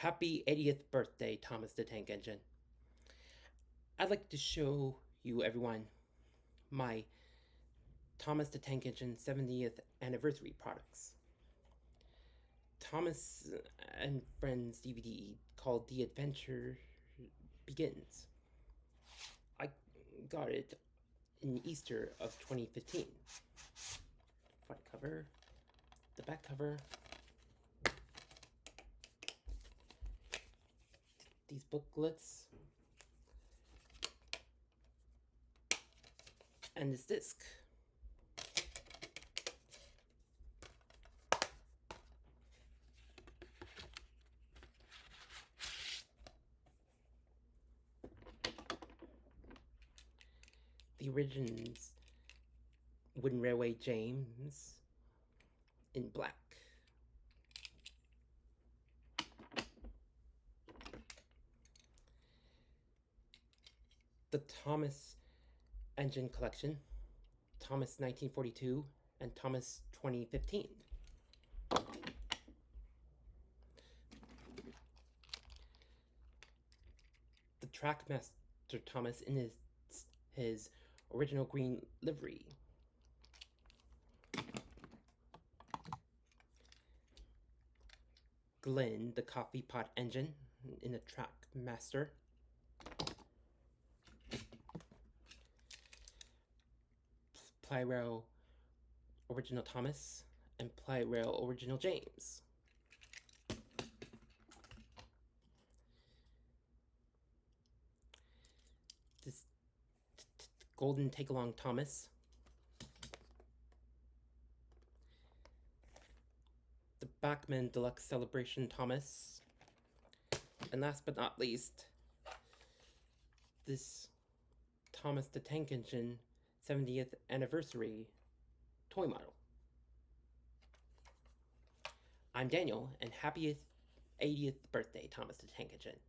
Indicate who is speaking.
Speaker 1: Happy 80th birthday, Thomas the Tank Engine. I'd like to show you, everyone, my Thomas the Tank Engine 70th anniversary products. Thomas and Friends DVD called The Adventure Begins. I got it in Easter of 2015. Front cover, the back cover, these booklets, and this disc. The Origins Wooden Railway James in black. The Thomas Engine Collection, Thomas 1942 and Thomas 2015. The Trackmaster Thomas in his original green livery. Glenn, the coffee pot engine in the Trackmaster. Plyrail Original Thomas and Plyrail Original James. This Golden Take-Along Thomas. The Bachmann Deluxe Celebration Thomas. And last but not least, this Thomas the Tank Engine 70th anniversary toy model. I'm Daniel, and happy 80th birthday, Thomas the Tank Engine.